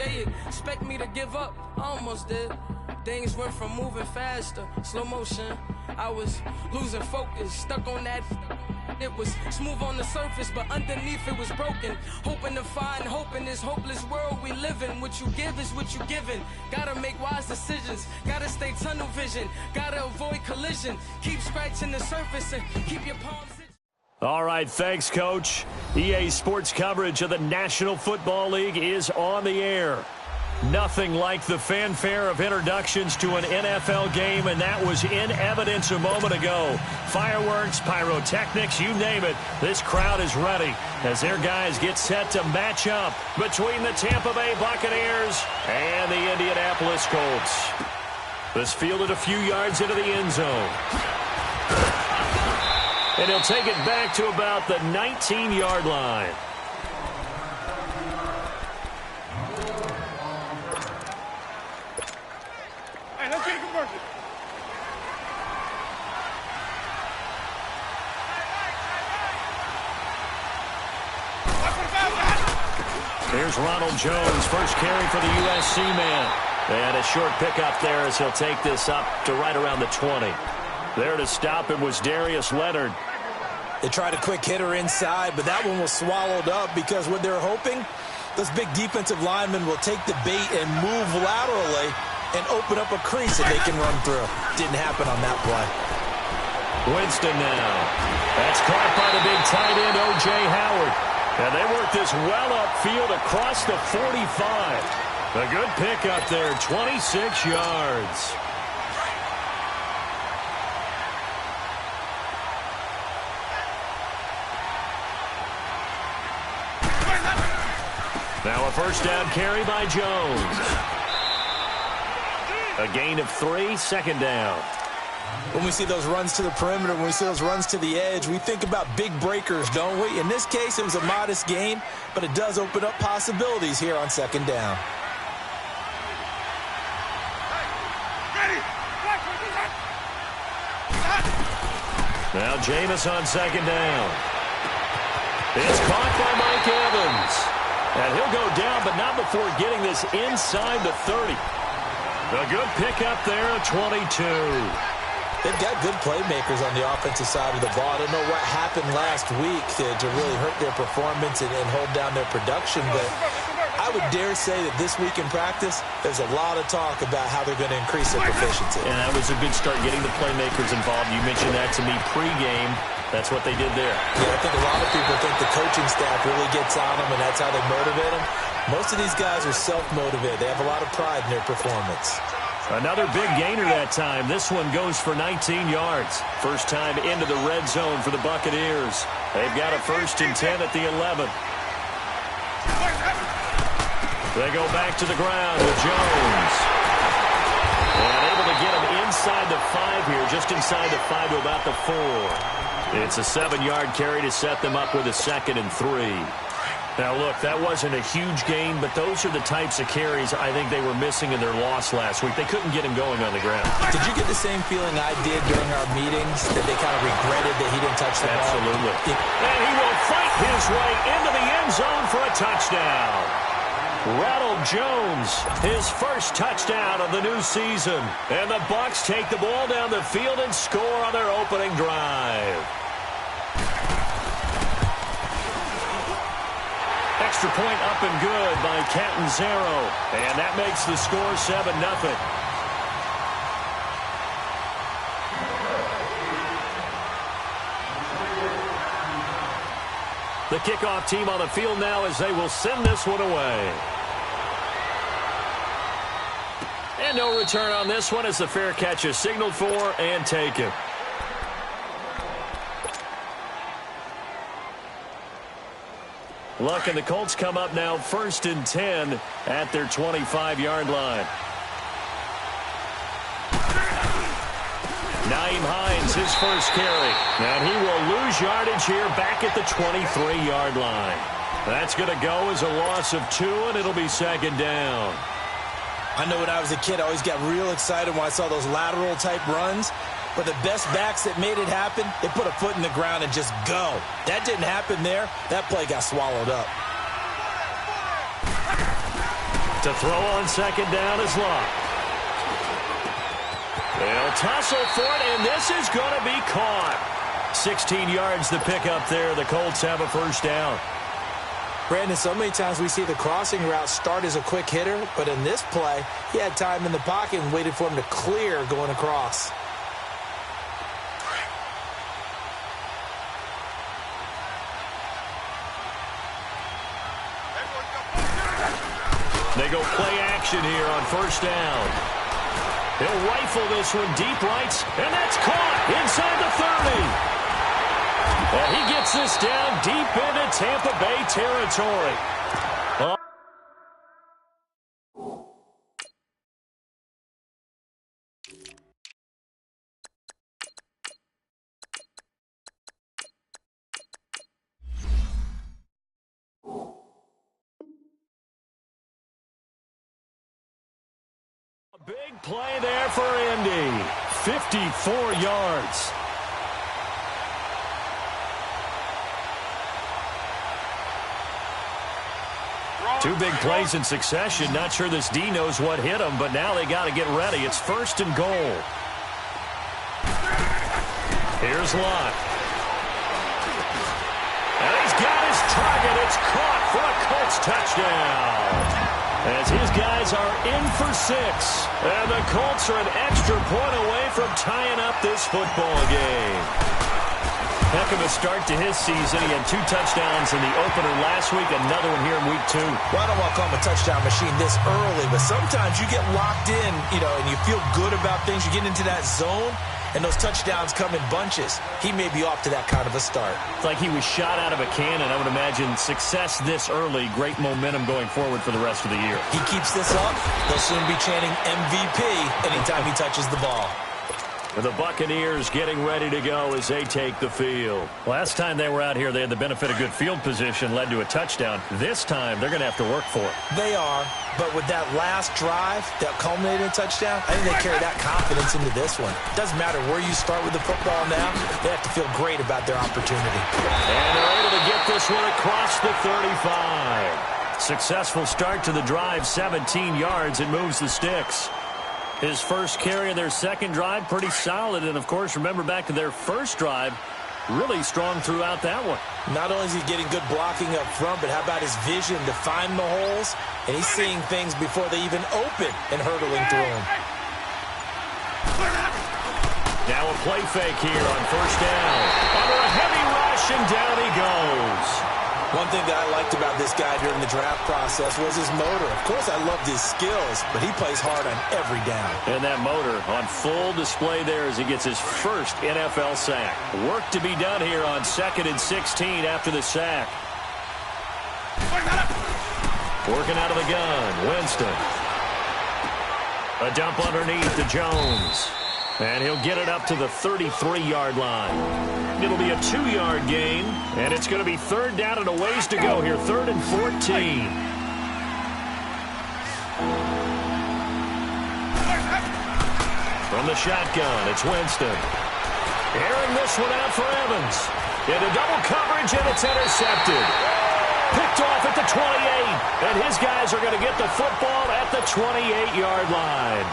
They expect me to give up, I almost did. Things went from moving faster, slow motion. I was losing focus, stuck on that. It was smooth on the surface, but underneath it was broken. Hoping to find hope in this hopeless world we live in. What you give is what you given. Gotta make wise decisions, gotta stay tunnel vision, gotta avoid collision. Keep scratching the surface and keep your palms. All right, thanks, Coach. EA Sports coverage of the National Football League is on the air. Nothing like the fanfare of introductions to an NFL game, and that was in evidence a moment ago. Fireworks, pyrotechnics, you name it. This crowd is ready as their guys get set to match up between the Tampa Bay Buccaneers and the Indianapolis Colts. This fielded a few yards into the end zone. And he'll take it back to about the 19-yard line. Hey, let's get a conversion. Here's Ronald Jones, first carry for the USC man. And a short pickup there as he'll take this up to right around the 20. There to stop him was Darius Leonard. They tried a quick hitter inside, but that one was swallowed up because what they're hoping, those big defensive linemen will take the bait and move laterally and open up a crease that they can run through. Didn't happen on that play. Winston now. That's caught by the big tight end, O.J. Howard. And they work this well upfield across the 45. A good pickup there, 26 yards. Now a first down carry by Jones. A gain of 3, second down. When we see those runs to the perimeter, when we see those runs to the edge, we think about big breakers, don't we? In this case, it was a modest gain, but it does open up possibilities here on second down. Now Jameis on second down. It's caught by Mike Evans. And he'll go down, but not before getting this inside the 30. A good pickup there at 22. They've got good playmakers on the offensive side of the ball. I don't know what happened last week to really hurt their performance and hold down their production, but I would dare say that this week in practice, there's a lot of talk about how they're going to increase their proficiency. And that was a good start getting the playmakers involved. You mentioned that to me pregame. That's what they did there. Yeah, I think a lot of people think the coaching staff really gets on them, and that's how they motivate them. Most of these guys are self-motivated. They have a lot of pride in their performance. Another big gainer that time. This one goes for 19 yards. First time into the red zone for the Buccaneers. They've got a 1st and 10 at the 11. They go back to the ground with Jones. And able to get him inside the 5 here, just inside the 5 to about the 4. It's a 7-yard carry to set them up with a 2nd and 3. Now, look, that wasn't a huge gain, but those are the types of carries I think they were missing in their loss last week. They couldn't get him going on the ground. Did you get the same feeling I did during our meetings, that they kind of regretted that he didn't touch the ball? Absolutely. And he will fight his way into the end zone for a touchdown. Ronald Jones, his first touchdown of the new season. And the Bucs take the ball down the field and score on their opening drive. Extra point up and good by Catanzaro. And that makes the score 7-0. The kickoff team on the field now as they will send this one away. And no return on this one as the fair catch is signaled for and taken. Luck and the Colts come up now 1st and 10 at their 25-yard line. Nyheim Hines, his first carry. And he will lose yardage here back at the 23-yard line. That's going to go as a loss of 2, and it'll be 2nd down. I know when I was a kid, I always got real excited when I saw those lateral-type runs. But the best backs that made it happen, they put a foot in the ground and just go. That didn't happen there. That play got swallowed up. To throw on second down is Locke. They'll tussle for it, and this is going to be caught. 16 yards to pick up there. The Colts have a first down. Brandon, so many times we see the crossing route start as a quick hitter, but in this play, he had time in the pocket and waited for him to clear going across. They go play action here on first down. He'll rifle this one deep right, and that's caught inside the 30. And he gets this down deep into Tampa Bay territory. A big play there for Indy. 54 yards. Two big plays in succession. Not sure this D knows what hit him, but now they got to get ready. It's first and goal. Here's Locke. And he's got his target. It's caught for a Colts touchdown. As his guys are in for 6. And the Colts are an extra point away from tying up this football game. Heck of a start to his season. He had 2 touchdowns in the opener last week, another one here in week 2. Well, I don't want to call him a touchdown machine this early, but sometimes you get locked in, and you feel good about things. You get into that zone, and those touchdowns come in bunches. He may be off to that kind of a start. It's like he was shot out of a cannon. I would imagine success this early, great momentum going forward for the rest of the year. He keeps this up, they'll soon be chanting MVP anytime he touches the ball. The Buccaneers getting ready to go as they take the field. Last time they were out here, they had the benefit of good field position, led to a touchdown. This time, they're going to have to work for it. They are, but with that last drive that culminated in a touchdown, I think they carry that confidence into this one. Doesn't matter where you start with the football now, they have to feel great about their opportunity. And they're able to get this one across the 35. Successful start to the drive, 17 yards. It moves the sticks. His first carry of their second drive, pretty solid. And, of course, remember back to their first drive, really strong throughout that one. Not only is he getting good blocking up front, but how about his vision to find the holes? And he's seeing things before they even open and hurdling through them. Now a play fake here on first down. Under a heavy rush, and down he goes. One thing that I liked about this guy during the draft process was his motor. Of course, I loved his skills, but he plays hard on every down. And that motor on full display there as he gets his first NFL sack. Work to be done here on 2nd and 16 after the sack. Working out of the gun, Winston. A dump underneath to Jones. And he'll get it up to the 33-yard line. It'll be a 2-yard gain, and it's going to be third down and a ways to go here, 3rd and 14. From the shotgun, it's Winston. Airing this one out for Evans. Into double coverage, and it's intercepted. Picked off at the 28, and his guys are going to get the football at the 28-yard line.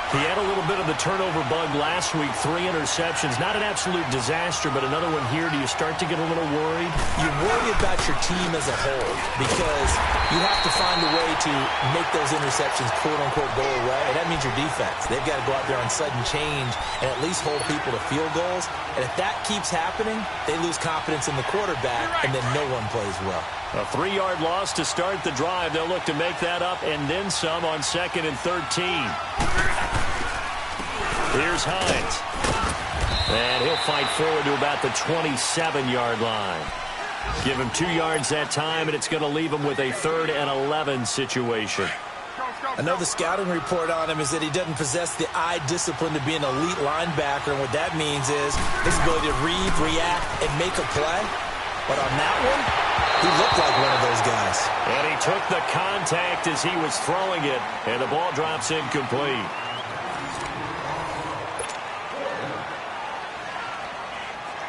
He had a little bit of the turnover bug last week, 3 interceptions. Not an absolute disaster, but another one here. Do you start to get a little worried? You worry about your team as a whole because you have to find a way to make those interceptions, quote-unquote, go away, and that means your defense. They've got to go out there on sudden change and at least hold people to field goals. And if that keeps happening, they lose confidence in the quarterback, and then no one plays well. A 3-yard loss to start the drive. They'll look to make that up and then some on 2nd and 13. Here's Hines. And he'll fight forward to about the 27-yard line. Give him 2 yards that time, and it's going to leave him with a 3rd and 11 situation. I know the scouting report on him is that he doesn't possess the eye discipline to be an elite linebacker, and what that means is his ability to read, react, and make a play. But on that one, he looked like one of those guys. And he took the contact as he was throwing it, and the ball drops incomplete.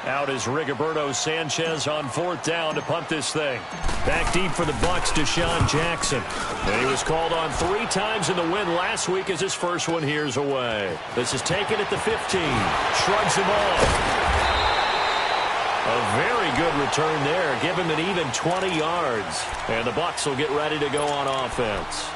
Out is Rigoberto Sanchez on 4th down to punt this thing. Back deep for the Bucs, Deshaun Jackson. And he was called on 3 times in the win last week as his first one here's away. This is taken at the 15. Shrugs him off. A very good return there. Give him an even 20 yards. And the Bucs will get ready to go on offense.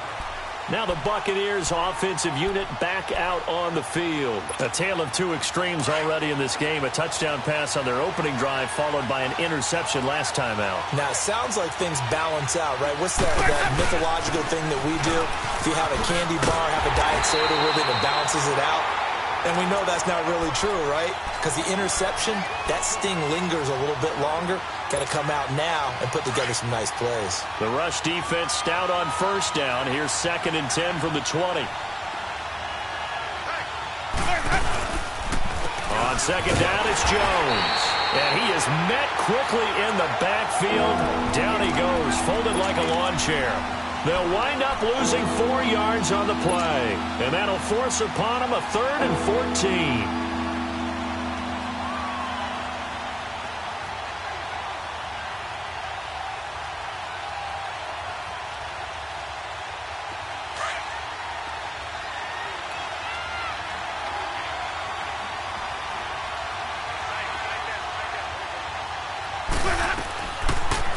Now the Buccaneers offensive unit back out on the field. A tale of 2 extremes already in this game. A touchdown pass on their opening drive followed by an interception last time out. Now, it sounds like things balance out, right? What's that mythological thing that we do? If you have a candy bar, have a diet soda with it, it balances it out. And we know that's not really true, right? Because the interception, that sting lingers a little bit longer. Got to come out now and put together some nice plays. The rush defense stout on 1st down. Here's 2nd and 10 from the 20. On 2nd down, it's Jones. And he is met quickly in the backfield. Down he goes, folded like a lawn chair. They'll wind up losing 4 yards on the play. And that'll force upon them a 3rd and 14.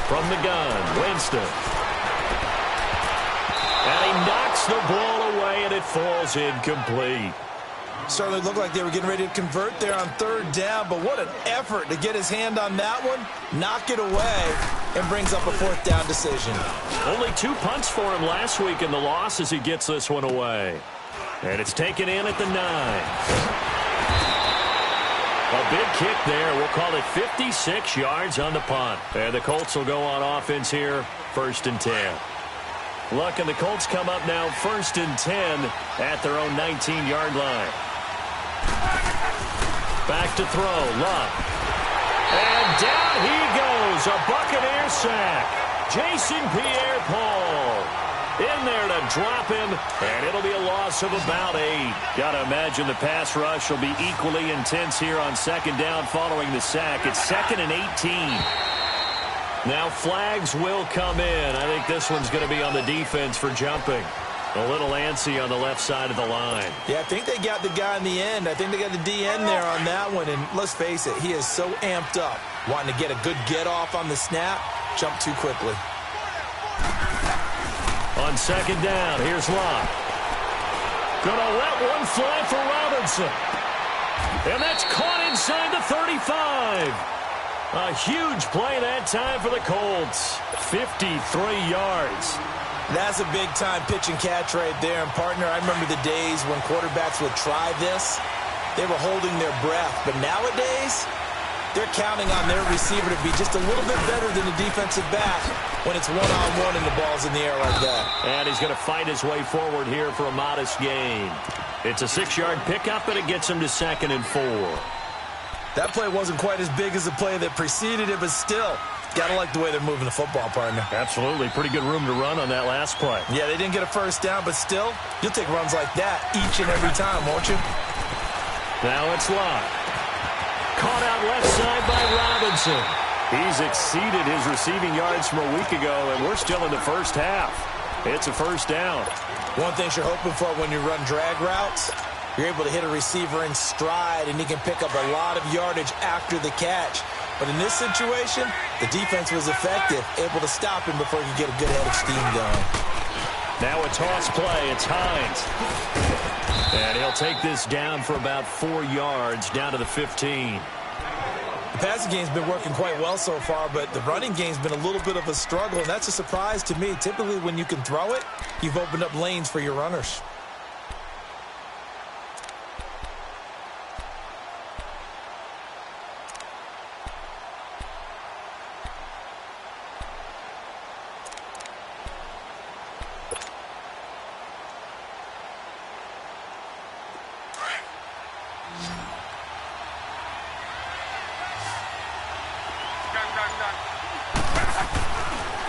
From the gun, Winston. And he knocks the ball away, and it falls incomplete. Certainly looked like they were getting ready to convert there on 3rd down, but what an effort to get his hand on that one, knock it away, and brings up a 4th down decision. Only 2 punts for him last week in the loss as he gets this one away. And it's taken in at the 9. A big kick there. We'll call it 56 yards on the punt. And the Colts will go on offense here, 1st and 10. Luck and the Colts come up now 1st and 10 at their own 19-yard line. Back to throw, Luck. And down he goes, a Buccaneer sack. Jason Pierre-Paul in there to drop him, and it'll be a loss of about 8. Got to imagine the pass rush will be equally intense here on 2nd down following the sack. It's 2nd and 18. Now flags will come in. I think this one's going to be on the defense for jumping. A little antsy on the left side of the line. Yeah, I think they got the guy in the end. I think they got the DN there on that one. And let's face it, he is so amped up, wanting to get a good get-off on the snap, jump too quickly. On 2nd down, here's Locke. Gonna let one fly for Robinson. And that's caught inside the 35. A huge play that time for the Colts. 53 yards. That's a big-time pitch and catch right there. And, partner, I remember the days when quarterbacks would try this. They were holding their breath. But nowadays, they're counting on their receiver to be just a little bit better than the defensive back when it's one-on-one and the ball's in the air like that. And he's going to fight his way forward here for a modest gain. It's a 6-yard pickup, and it gets him to 2nd and 4. That play wasn't quite as big as the play that preceded it, but still, got to like the way they're moving the football, partner. Absolutely. Pretty good room to run on that last play. Yeah, they didn't get a 1st down, but still, you'll take runs like that each and every time, won't you? Now it's Locke. Caught out left side by Robinson. He's exceeded his receiving yards from a week ago, and we're still in the 1st half. It's a 1st down. One thing you're hoping for when you run drag routes, you're able to hit a receiver in stride, and he can pick up a lot of yardage after the catch. But in this situation, the defense was effective, able to stop him before he could get a good head of steam going. Now a toss play. It's Hines. And he'll take this down for about 4 yards, down to the 15. The passing game's been working quite well so far, but the running game's been a little bit of a struggle, and that's a surprise to me. Typically, when you can throw it, you've opened up lanes for your runners.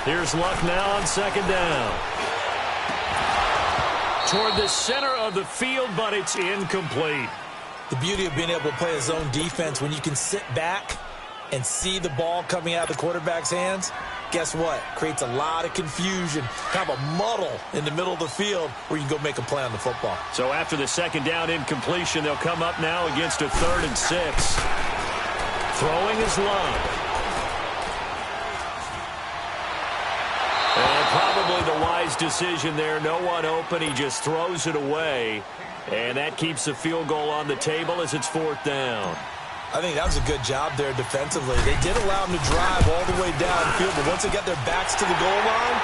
Here's Luck now on 2nd down. Toward the center of the field, but it's incomplete. The beauty of being able to play a zone defense when you can sit back and see the ball coming out of the quarterback's hands, guess what? Creates a lot of confusion, kind of a muddle in the middle of the field where you can go make a play on the football. So after the second down incompletion, they'll come up now against a 3rd and 6. Throwing is Love. And probably the wise decision there. No one open. He just throws it away. And that keeps the field goal on the table as it's 4th down. I think that was a good job there defensively. They did allow them to drive all the way downfield, but once they got their backs to the goal line,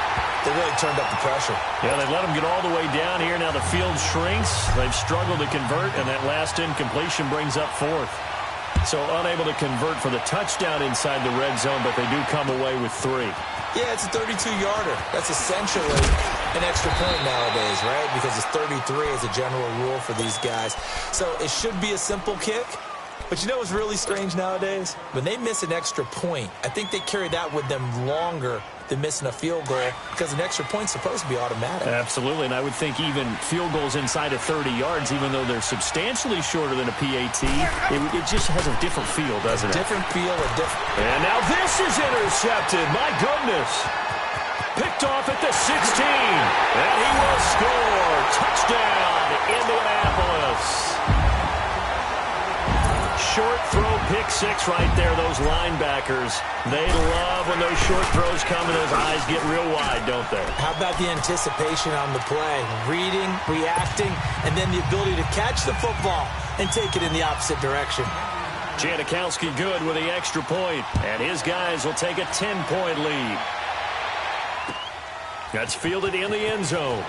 they really turned up the pressure. Yeah, they let them get all the way down here. Now the field shrinks. They've struggled to convert, and that last incompletion brings up 4th. So unable to convert for the touchdown inside the red zone, but they do come away with 3. Yeah, it's a 32-yarder. That's essentially an extra point nowadays, right? Because it's 33 as a general rule for these guys. So it should be a simple kick. But you know what's really strange nowadays? When they miss an extra point, I think they carry that with them longer than missing a field goal because an extra point's supposed to be automatic. Absolutely, and I would think even field goals inside of 30 yards, even though they're substantially shorter than a PAT, it just has a different feel, doesn't it? Different feel, a different... And now this is intercepted. My goodness. Picked off at the 16. And he will score. Touchdown, Indianapolis. Short throw, pick 6 right there. Those linebackers, they love when those short throws come and those eyes get real wide, don't they? How about the anticipation on the play? Reading, reacting, and then the ability to catch the football and take it in the opposite direction. Janikowski good with the extra point, and his guys will take a 10-point lead. That's fielded in the end zone.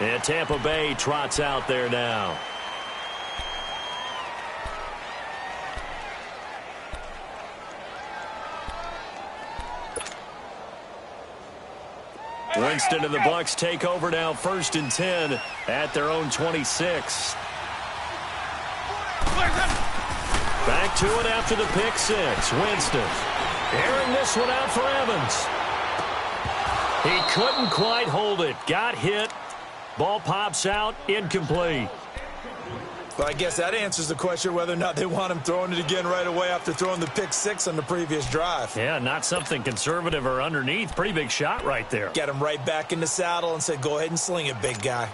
And Tampa Bay trots out there now. Winston and the Bucs take over now, 1st and 10 at their own 26. Back to it after the pick 6. Winston airing this one out for Evans. He couldn't quite hold it. Got hit. Ball pops out. Incomplete. But I guess that answers the question whether or not they want him throwing it again right away after throwing the pick 6 on the previous drive. Yeah, not something conservative or underneath. Pretty big shot right there. Get him right back in the saddle and said, go ahead and sling it, big guy.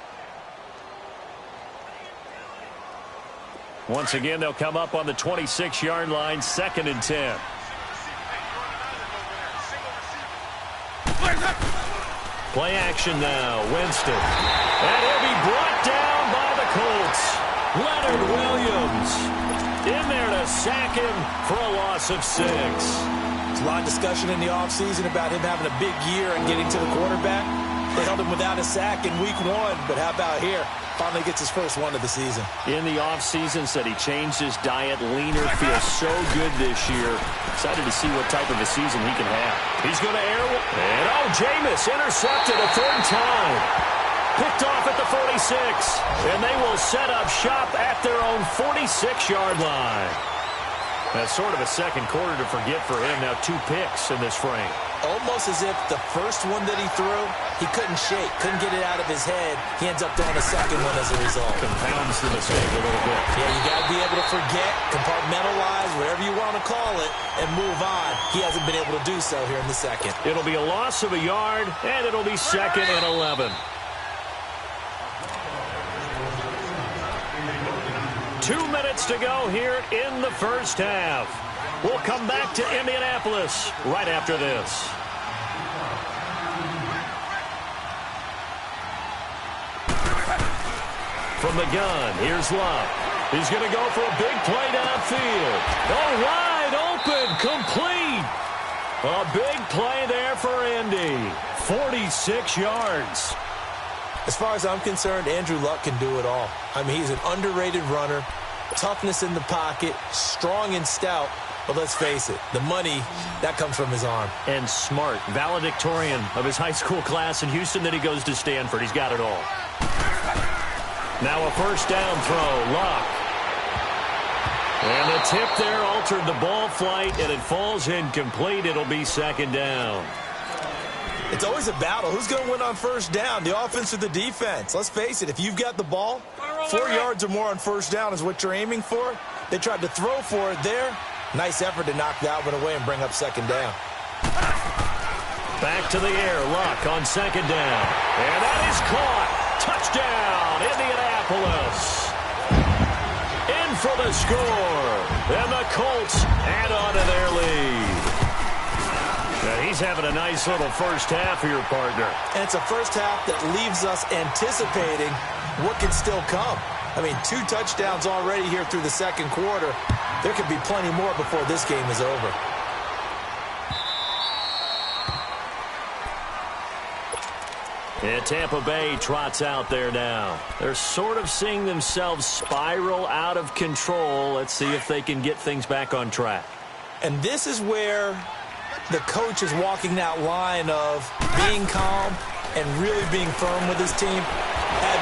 Once again, they'll come up on the 26-yard line, 2nd and 10. Play action now, Winston. And he'll be brought down by the Colts. Leonard Williams in there to sack him for a loss of 6. There's a lot of discussion in the offseason about him having a big year and getting to the quarterback. They held him without a sack in week 1, but how about here? Finally gets his first one of the season. In the offseason, said he changed his diet, leaner, feels so good this year. Excited to see what type of a season he can have. He's going to air one. And Jameis intercepted a 3rd time. Picked off at the 46. And they will set up shop at their own 46-yard line. That's sort of a second quarter to forget for him. Now 2 picks in this frame. Almost as if the first one that he threw, he couldn't shake, couldn't get it out of his head. He ends up throwing a second one as a result. Compounds the mistake a little bit. Yeah, you got to be able to forget, compartmentalize, whatever you want to call it, and move on. He hasn't been able to do so here in the second. It'll be a loss of a yard, and it'll be 2nd and 11. 2 minutes to go here in the first half. We'll come back to Indianapolis right after this. From the gun, here's Love. He's going to go for a big play downfield. Oh, wide open, complete. A big play there for Indy. 46 yards. As far as I'm concerned, Andrew Luck can do it all. I mean, he's an underrated runner, toughness in the pocket, strong and stout. But let's face it, the money, that comes from his arm. And smart, valedictorian of his high school class in Houston, then he goes to Stanford. He's got it all. Now a first down throw, Luck. And the tip there altered the ball flight, and it falls incomplete. It'll be 2nd down. It's always a battle. Who's going to win on first down, the offense or the defense? Let's face it, if you've got the ball, 4 yards or more on first down is what you're aiming for. They tried to throw for it there. Nice effort to knock that one away and bring up second down. Back to the air. Luck on second down. And that is caught. Touchdown, Indianapolis. In for the score. And the Colts add on to their lead. Now he's having a nice little first half here, partner. And it's a first half that leaves us anticipating what can still come. I mean, 2 touchdowns already here through the second quarter. There could be plenty more before this game is over. And Tampa Bay trots out there now. They're sort of seeing themselves spiral out of control. Let's see if they can get things back on track. And this is where the coach is walking that line of being calm and really being firm with his team. And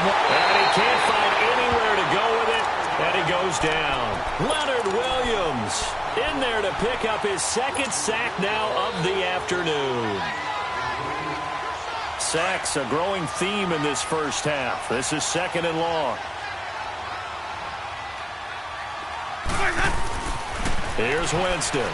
he can't find anywhere to go with it, and he goes down. Leonard Williams in there to pick up his second sack now of the afternoon. Sacks, a growing theme in this first half. This is second and long. Here's Winston.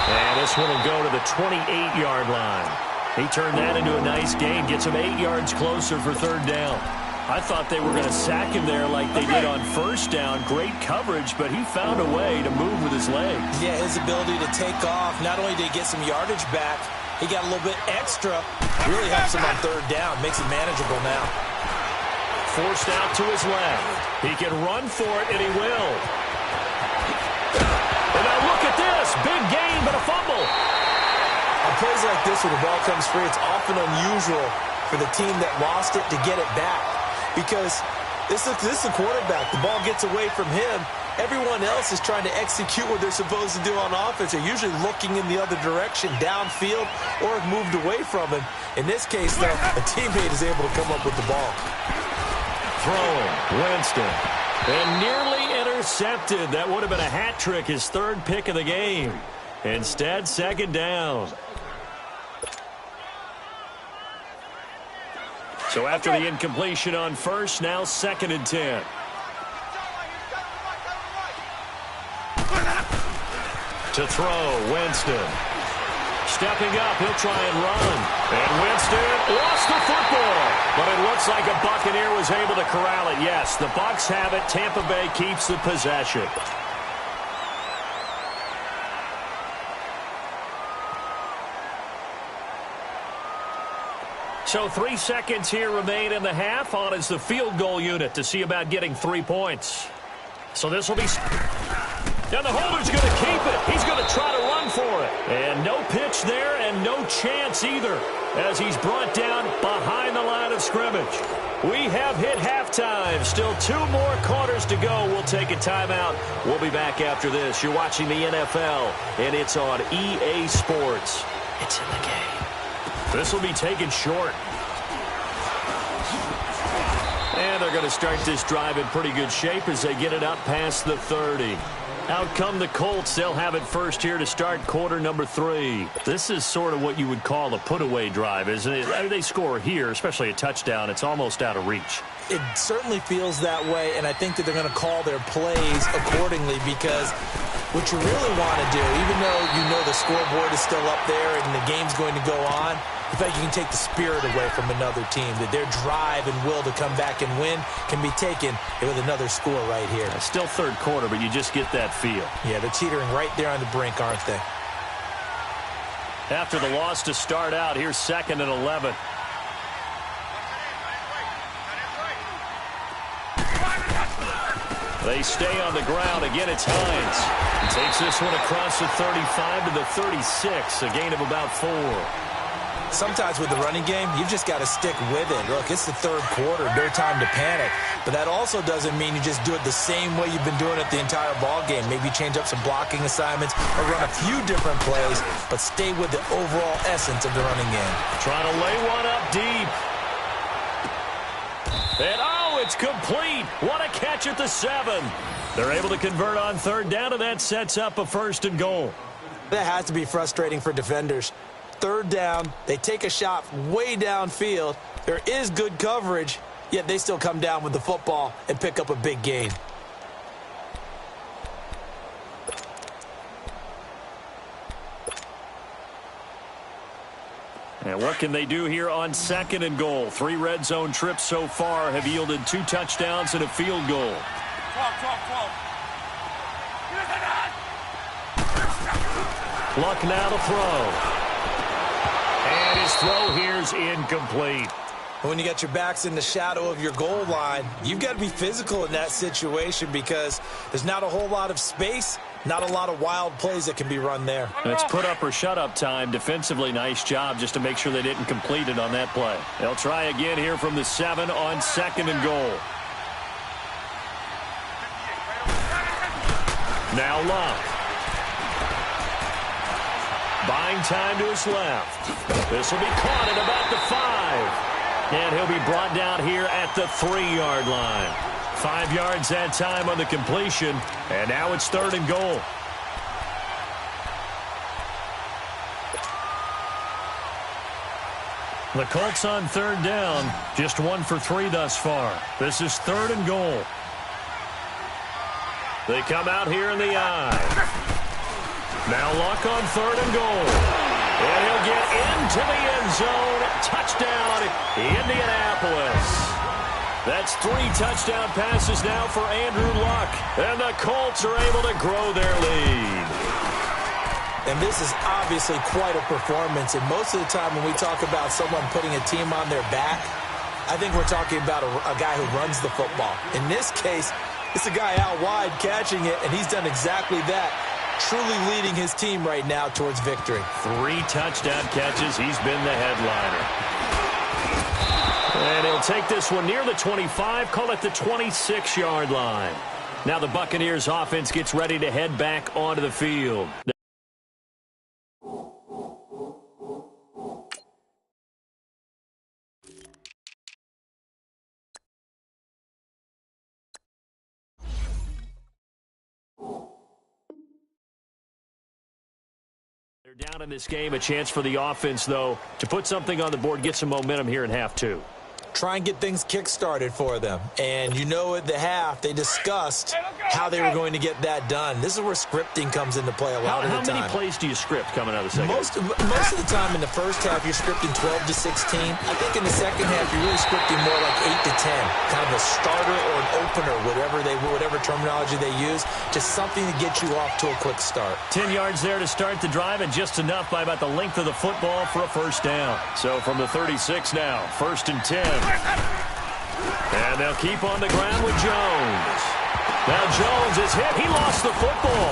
And this one will go to the 28-yard line. He turned that into a nice gain, gets him 8 yards closer for third down. I thought they were going to sack him there like they did on first down. Great coverage, but he found a way to move with his legs. Yeah, his ability to take off, not only did he get some yardage back, he got a little bit extra. Really helps him on third down, makes it manageable now. Forced out to his left. He can run for it, and he will. And now look at this. Big gain, but a fumble. On plays like this where the ball comes free, it's often unusual for the team that lost it to get it back. Because this is the quarterback. The ball gets away from him. Everyone else is trying to execute what they're supposed to do on offense. They're usually looking in the other direction, downfield, or have moved away from him. In this case, though, a teammate is able to come up with the ball. Throwing, Winston. And nearly intercepted. That would have been a hat trick, his third pick of the game. Instead, second down. So after the incompletion on first, now second and 10. To throw, Winston. Stepping up, he'll try and run. And Winston lost the football. But it looks like a Buccaneer was able to corral it. Yes, the Bucs have it. Tampa Bay keeps the possession. So 3 seconds here remain in the half. On is the field goal unit to see about getting 3 points. So this will be... And the holder's going to keep it. He's going to try to run for it. And no pitch there and no chance either as he's brought down behind the line of scrimmage. We have hit halftime. Still 2 more quarters to go. We'll take a timeout. We'll be back after this. You're watching the NFL, and it's on EA Sports. It's in the game. This will be taken short. And they're going to start this drive in pretty good shape as they get it up past the 30. Out come the Colts. They'll have it first here to start quarter number 3. This is sort of what you would call a put-away drive, isn't it? I mean, they score here, especially a touchdown. It's almost out of reach. It certainly feels that way, and I think that they're going to call their plays accordingly because what you really want to do, even though you know the scoreboard is still up there and the game's going to go on, in fact, you can take the spirit away from another team, that their drive and will to come back and win can be taken with another score right here. It's still third quarter, but you just get that feel. Yeah, they're teetering right there on the brink, aren't they? After the loss to start out, here's second and 11. They stay on the ground. Again, it's Hines. He takes this one across the 35 to the 36, a gain of about 4. Sometimes with the running game, you've just got to stick with it. Look, it's the third quarter, no time to panic. But that also doesn't mean you just do it the same way you've been doing it the entire ball game. Maybe change up some blocking assignments or run a few different plays, but stay with the overall essence of the running game. Trying to lay one up deep. And oh, it's complete. What a catch at the 7. They're able to convert on third down, and that sets up a 1st and goal. That has to be frustrating for defenders. Third down, they take a shot way downfield. There is good coverage, yet they still come down with the football and pick up a big gain. And what can they do here on 2nd and goal? 3 red zone trips so far have yielded 2 touchdowns and a field goal. 12. Luck now to throw. And his throw here's incomplete. When you got your backs in the shadow of your goal line, you've got to be physical in that situation because there's not a whole lot of space, not a lot of wild plays that can be run there. And it's put up or shut up time. Defensively, nice job just to make sure they didn't complete it on that play. They'll try again here from the 7 on 2nd and goal. Now Luck. Buying time to his left. This will be caught at about the 5. And he'll be brought down here at the 3-yard line. 5 yards that time on the completion. And now it's 3rd and goal. The Colts on 3rd down. Just 1 for 3 thus far. This is 3rd and goal. They come out here in the eye. Now Luck on 3rd and goal. And he'll get into the end zone. Touchdown, Indianapolis. That's 3 touchdown passes now for Andrew Luck. And the Colts are able to grow their lead. And this is obviously quite a performance. And most of the time when we talk about someone putting a team on their back, I think we're talking about a guy who runs the football. In this case, it's a guy out wide catching it, and he's done exactly that. Truly leading his team right now towards victory. 3 touchdown catches. He's been the headliner. And he'll take this one near the 25, call it the 26-yard line. Now the Buccaneers offense gets ready to head back onto the field. They're down in this game. A chance for the offense, though, to put something on the board, get some momentum here in half 2. Try and get things kick-started for them. And you know at the half, they discussed how they were going to get that done. This is where scripting comes into play a lot of the time. How many plays do you script coming out of the second? Most of the time in the first half, you're scripting 12 to 16. I think in the second half, you're really scripting more like 8 to 10. Kind of a starter or an opener, whatever terminology they use, just something to get you off to a quick start. 10 yards there to start the drive, and just enough by about the length of the football for a first down. So from the 36 now, 1st and 10. And they'll keep on the ground with Jones. Now Jones is hit. He lost the football.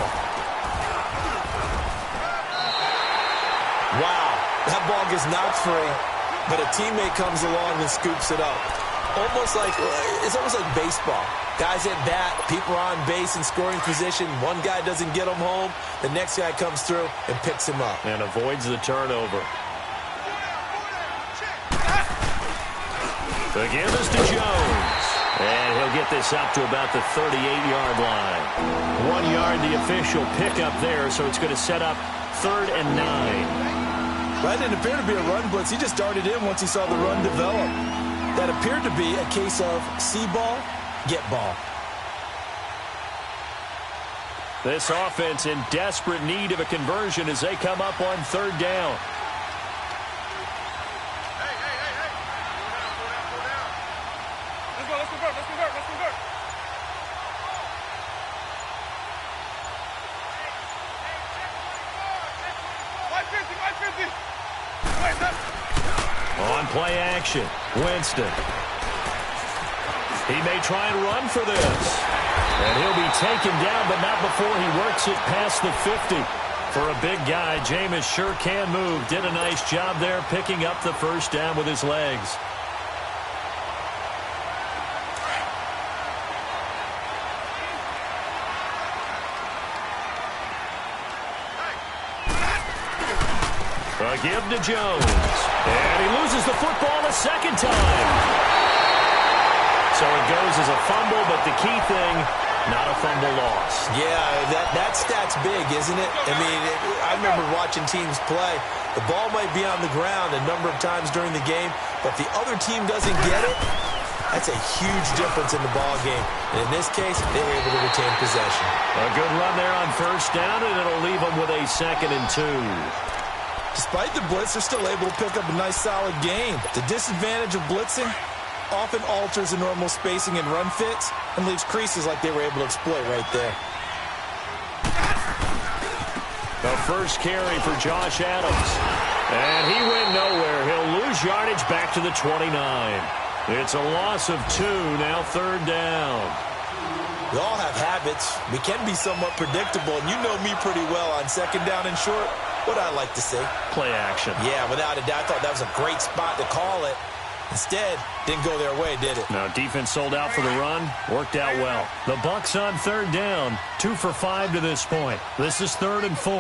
Wow, that ball gets knocked free, but a teammate comes along and scoops it up. It's almost like baseball. Guys at bat, people are on base in scoring position. One guy doesn't get him home. The next guy comes through and picks him up. And avoids the turnover. The give is to Jones. And he'll get this up to about the 38-yard line. 1 yard, the official pickup there, so it's going to set up 3rd and 9. That didn't appear to be a run blitz. He just darted in once he saw the run develop. That appeared to be a case of see ball, get ball. This offense in desperate need of a conversion as they come up on 3rd down. On play action, Winston. He may try and run for this. And he'll be taken down, but not before he works it past the 50. For a big guy, Jameis sure can move. Did a nice job there picking up the first down with his legs. A give to Jones. And he loses the football a second time. So it goes as a fumble, but the key thing, not a fumble loss. Yeah, that stat's big, isn't it? I mean, I remember watching teams play. The ball might be on the ground a number of times during the game, but if the other team doesn't get it, that's a huge difference in the ball game. And in this case, they were able to retain possession. A good run there on first down, and it'll leave them with a 2nd and 2. Despite the blitz, they're still able to pick up a nice, solid gain. The disadvantage of blitzing often alters the normal spacing and run fits and leaves creases like they were able to exploit right there. The first carry for Josh Adams. And he went nowhere. He'll lose yardage back to the 29. It's a loss of 2, now 3rd down. We all have habits. We can be somewhat predictable, and you know me pretty well on 2nd down and short. What I like to say? Play action. Yeah, without a doubt. I thought that was a great spot to call it. Instead, didn't go their way, did it? Now, defense sold out for the run. Worked out well. The Bucs on 3rd down. 2 for 5 to this point. This is 3rd and 4.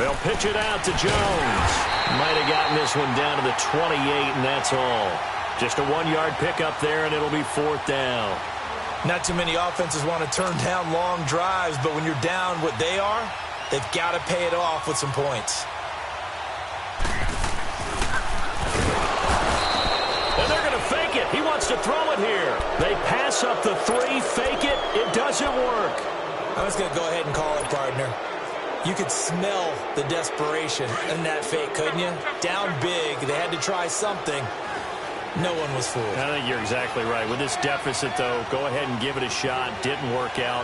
They'll pitch it out to Jones. Might have gotten this one down to the 28, and that's all. Just a 1-yard pickup there, and it'll be 4th down. Not too many offenses want to turn down long drives, but when you're down what they are, they've got to pay it off with some points. And they're going to fake it. He wants to throw it here. They pass up the 3, fake it. It doesn't work. I'm just going to go ahead and call it, partner. You could smell the desperation in that fake, couldn't you? Down big. They had to try something. No one was fooled. I think you're exactly right. With this deficit, though, go ahead and give it a shot. Didn't work out.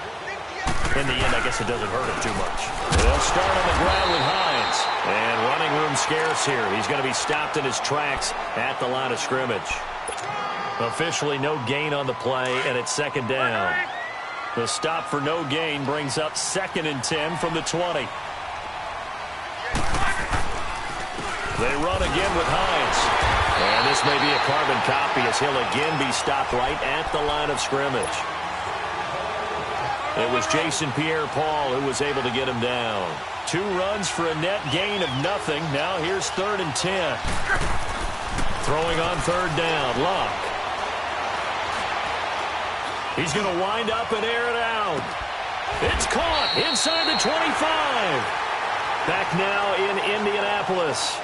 In the end, I guess it doesn't hurt him too much. They'll start on the ground with Hines. And running room scarce here. He's going to be stopped in his tracks at the line of scrimmage. Officially no gain on the play, and it's 2nd down. The stop for no gain brings up 2nd and 10 from the 20. They run again with Hines. And this may be a carbon copy as he'll again be stopped right at the line of scrimmage. It was Jason Pierre-Paul who was able to get him down. 2 runs for a net gain of nothing. Now here's 3rd and 10. Throwing on 3rd down, Luck. He's going to wind up and air it out. It's caught inside the 25. Back now in Indianapolis.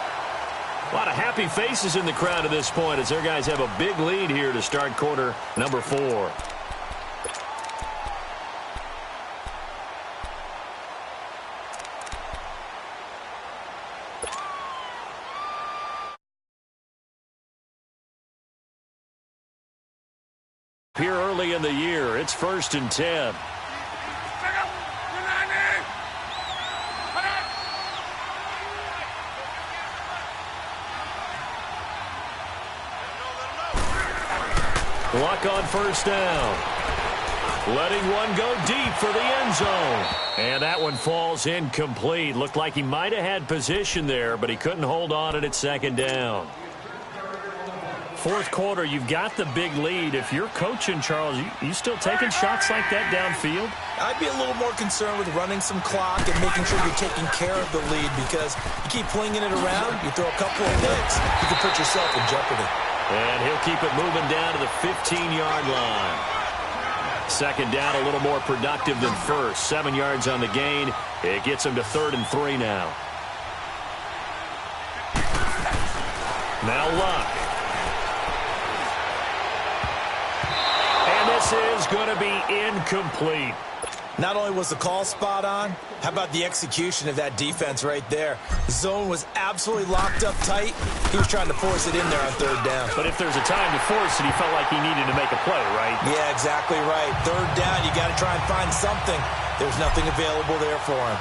A lot of happy faces in the crowd at this point as their guys have a big lead here to start quarter number 4. Here early in the year, it's 1st and 10. Luck on 1st down. Letting one go deep for the end zone. And that one falls incomplete. Looked like he might have had position there, but he couldn't hold on at 2nd down. 4th quarter, you've got the big lead. If you're coaching, Charles, you still taking shots like that downfield? I'd be a little more concerned with running some clock and making sure you're taking care of the lead because you keep flinging it around, you throw a couple of picks, you can put yourself in jeopardy. And he'll keep it moving down to the 15-yard line. 2nd down, a little more productive than first. 7 yards on the gain. It gets him to 3rd and 3 now. Now Luck. And this is going to be incomplete. Not only was the call spot on, how about the execution of that defense right there? The zone was absolutely locked up tight. He was trying to force it in there on 3rd down. But if there's a time to force it, he felt like he needed to make a play, right? Yeah, exactly right. 3rd down, you got to try and find something. There's nothing available there for him.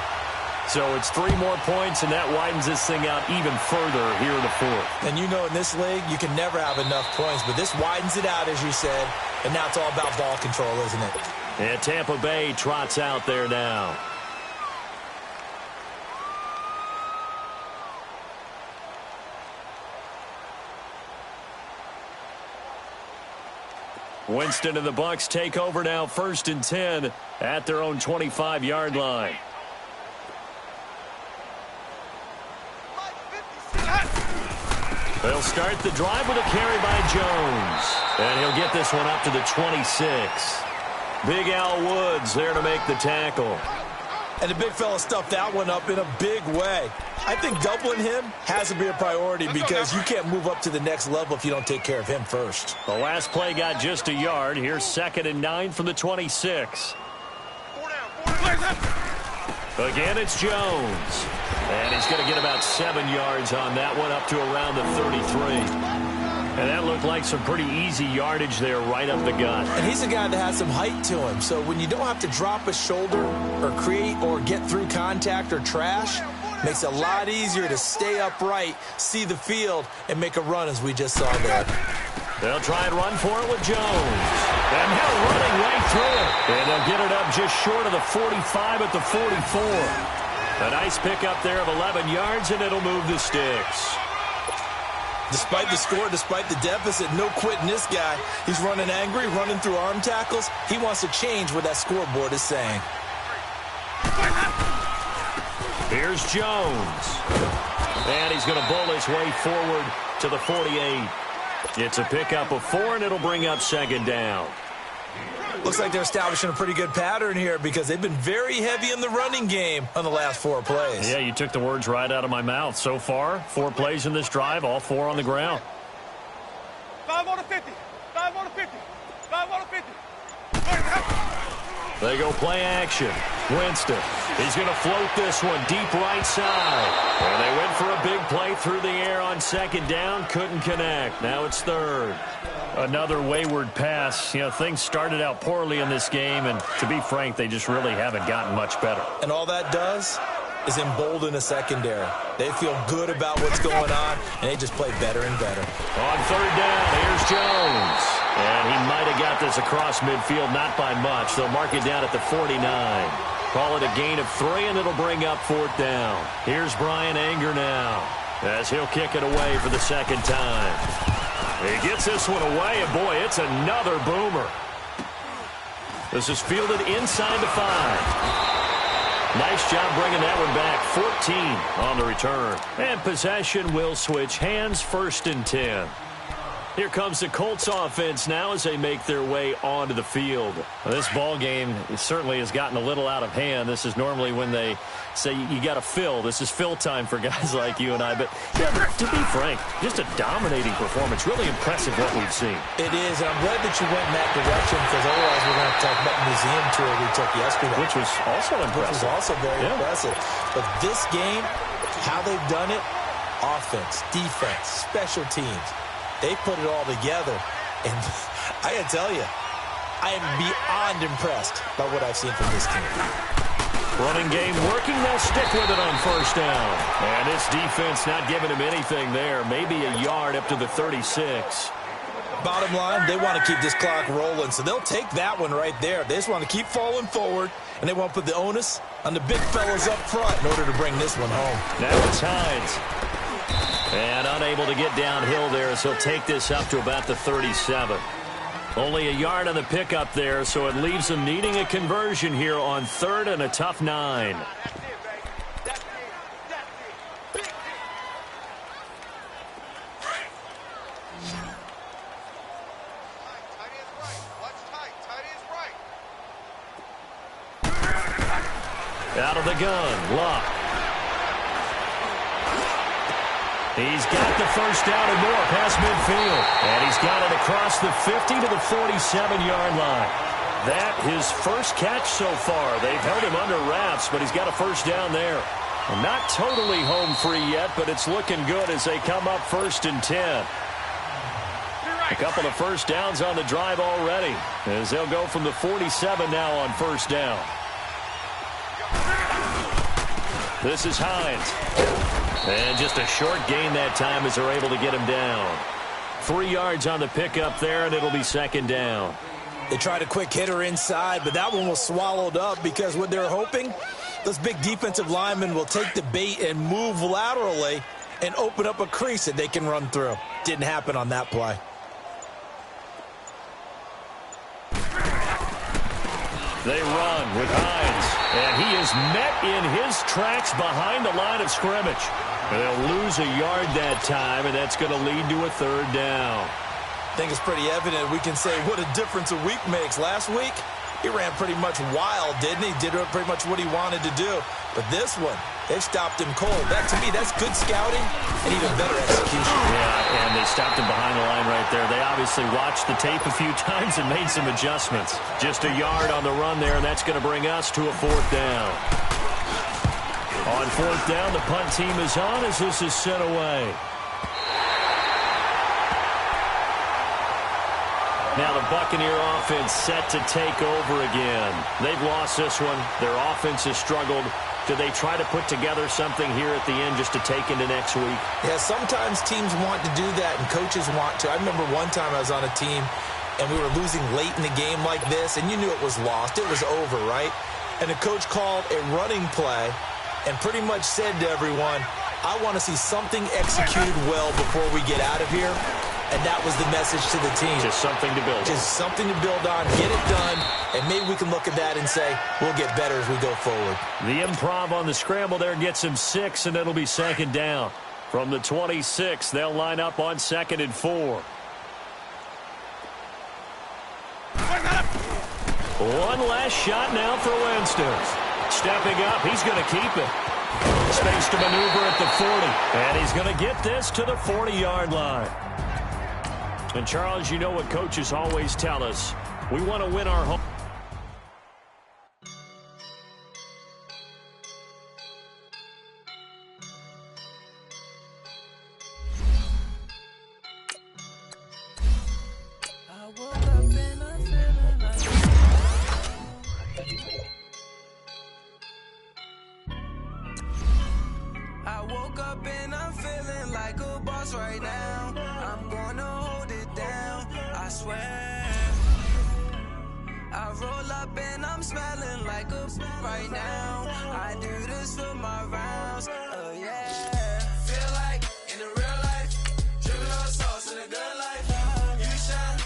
So it's 3 more points, and that widens this thing out even further here in the 4th. And you know in this league, you can never have enough points, but this widens it out, as you said, and now it's all about ball control, isn't it? And Tampa Bay trots out there now. Winston and the Bucs take over now, 1st and 10 at their own 25-yard line. They'll start the drive with a carry by Jones. And he'll get this one up to the 26. Big Al Woods there to make the tackle. And the big fella stuffed that one up in a big way. I think doubling him has to be a priority because you can't move up to the next level if you don't take care of him first. The last play got just a yard. Here's 2nd and 9 from the 26. Again, it's Jones. And he's going to get about 7 yards on that one, up to around the 33. And that looked like some pretty easy yardage there right up the gut. And he's a guy that has some height to him. So when you don't have to drop a shoulder or create or get through contact or trash, makes it a lot easier to stay upright, see the field, and make a run as we just saw there. They'll try and run for it with Jones. And now running right through it. And they'll get it up just short of the 45 at the 44. A nice pickup there of 11 yards, and it'll move the sticks. Despite the score, despite the deficit, no quitting this guy. He's running angry, running through arm tackles. He wants to change what that scoreboard is saying. Here's Jones. And he's going to bowl his way forward to the 48. It's a pickup of 4, and it'll bring up 2nd down. Looks like they're establishing a pretty good pattern here because they've been very heavy in the running game on the last 4 plays. Yeah, you took the words right out of my mouth. So far, 4 plays in this drive, all 4 on the ground. 5 on the 50. 5 on the 50. 5 on the 50. They go play action. Winston. He's going to float this one deep right side. And they went for a big play through the air on 2nd down. Couldn't connect. Now it's 3rd. Another wayward pass. You know, things started out poorly in this game, and to be frank, they just really haven't gotten much better. And all that does is embolden a secondary. They feel good about what's going on, and they just play better and better. On 3rd down, here's Jones. And he might have got this across midfield, not by much. They'll mark it down at the 49. Call it a gain of 3, and it'll bring up 4th down. Here's Brian Anger now, as he'll kick it away for the 2nd time. He gets this one away, and boy, it's another boomer. This is fielded inside the 5. Nice job bringing that one back. 14 on the return. And possession will switch hands, 1st and 10. Here comes the Colts offense now as they make their way onto the field. Well, this ball game certainly has gotten a little out of hand. This is normally when they say you got to fill. This is fill time for guys like you and I. But yeah, to be frank, just a dominating performance. Really impressive what we've seen. It is, and I'm glad that you went in that direction because otherwise we're going to talk about the museum tour we took yesterday. Which was also impressive. Which was also very impressive. But this game, how they've done it, offense, defense, special teams, they put it all together, and I got to tell you, I am beyond impressed by what I've seen from this team. Running game working, they'll stick with it on 1st down. And this defense not giving him anything there, maybe a yard up to the 36. Bottom line, they want to keep this clock rolling, so they'll take that one right there. They just want to keep falling forward, and they want to put the onus on the big fellas up front in order to bring this one home. Now it's Hines. And unable to get downhill there, so he'll take this up to about the 37. Only a yard on the pickup there, so it leaves them needing a conversion here on 3rd and a tough 9. Out of the gun, Luck. He's got the 1st down and more past midfield. And he's got it across the 50 to the 47-yard line. That his first catch so far. They've held him under wraps, but he's got a 1st down there. And not totally home free yet, but it's looking good as they come up 1st and 10. A couple of 1st downs on the drive already, as they'll go from the 47 now on 1st down. This is Hines. And just a short gain that time as they're able to get him down. 3 yards on the pickup there, and it'll be 2nd down. They tried a quick hitter inside, but that one was swallowed up because what they're hoping, those big defensive linemen will take the bait and move laterally and open up a crease that they can run through. Didn't happen on that play. They run with Hines, and he is met in his tracks behind the line of scrimmage. And they'll lose a yard that time, and that's going to lead to a third down. I think it's pretty evident. We can say what a difference a week makes. Last week, he ran pretty much wild, didn't he? Did pretty much what he wanted to do. But this one, they stopped him cold. That, to me, that's good scouting and even better execution. Yeah, and they stopped him behind the line right there. They obviously watched the tape a few times and made some adjustments. Just a yard on the run there, and that's going to bring us to a fourth down. On fourth down, the punt team is on as this is sent away. Now the Buccaneer offense set to take over again. They've lost this one. Their offense has struggled. Do they try to put together something here at the end just to take into next week? Yeah, sometimes teams want to do that and coaches want to. I remember one time I was on a team and we were losing late in the game like this, and you knew it was lost. It was over, right? And the coach called a running play and pretty much said to everyone, I want to see something executed well before we get out of here. And that was the message to the team. Just something to build on. Just something to build on, get it done, and maybe we can look at that and say, we'll get better as we go forward. The improv on the scramble there gets him 6, and it'll be second down. From the 26, they'll line up on 2nd and 4. One last shot now for Winston. Stepping up, he's going to keep it. Space to maneuver at the 40. And he's going to get this to the 40-yard line. And, Charles, you know what coaches always tell us. We want to win our home. I woke up and I'm feeling like a boss right now. I'm gonna hold it down, I swear. I roll up and I'm smelling like a right now. I do this for my rounds, oh yeah. Feel like in the real life, dripping on sauce in a good life. You shine,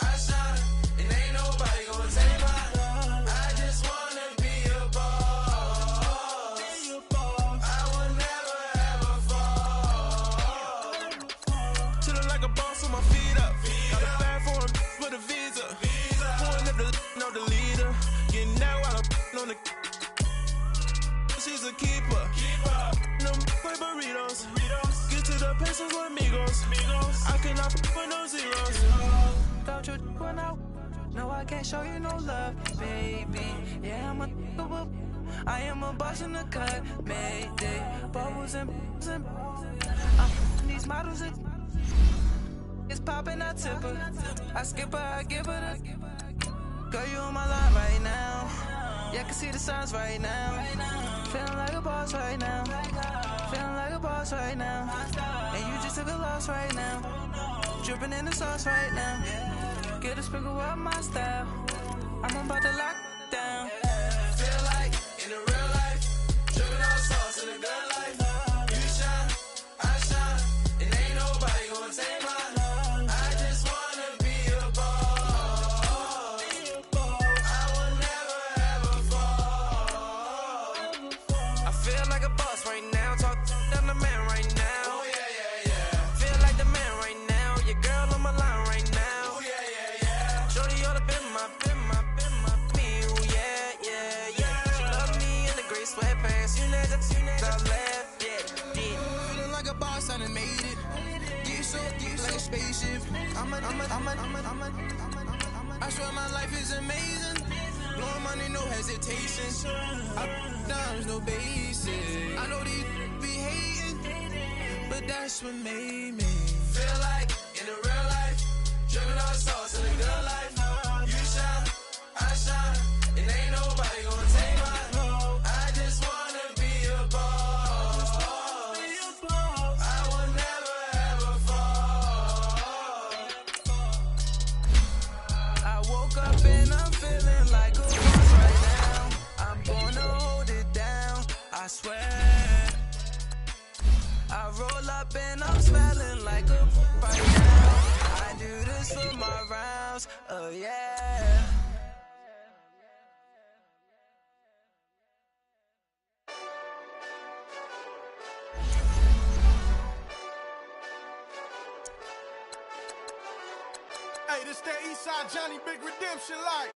I shine, and ain't nobody gonna take mine. I just wanna be a boss. I will never ever fall. Chillin' like a boss with my feet up. Got a bag for him with a visa. Pulling up the know the leader. Getting that while I'm on the. She's a keeper. No play burritos. Get to the pesos with amigos. I cannot put no zeros. Don't you run out? No, I can't show you no love, baby. Yeah, I'm a whoop. I am a boss in the cut, mayday. Bubbles and I'm these models. It's popping, I tip her. I skip her, I give her the. Girl, you on my line right now. Yeah, I can see the signs right now. Feeling like a boss right now. Feeling like a boss right now. And you just took a loss right now. Dripping in the sauce right now. Get a sprinkle up my style. I'm about to lock down. Feel like in the real life, dripping on sauce in a good life. You shine, I shine, and ain't nobody gonna take mine. I just wanna be a boss. I will never ever fall. I feel like a boss right now. Talk to the man right now. Oh yeah. Feel like the man right now. Your girl on my line right now. Oh yeah. Shorty ought to be my me. Oh yeah. She love me in the gray sweatpants. You never left. Yeah. Feeling like a boss, I done made it. Get so like a spaceship. I swear my life is amazing. Blowing money, no hesitation. Dimes, no basic. I know these be hating, but that's what made me. Feel like in the real life, dripping on sauce in a good life. You shine, I shine, and ain't nobody gonna take mine. I just wanna be a boss. I will never ever fall. I woke up and I'm feeling like a boss right now. I'm gonna hold it down, I swear. I roll up and I'm smelling like a right now. I do this for my rounds, oh yeah. Hey, this that Eastside Johnny Big Redemption like.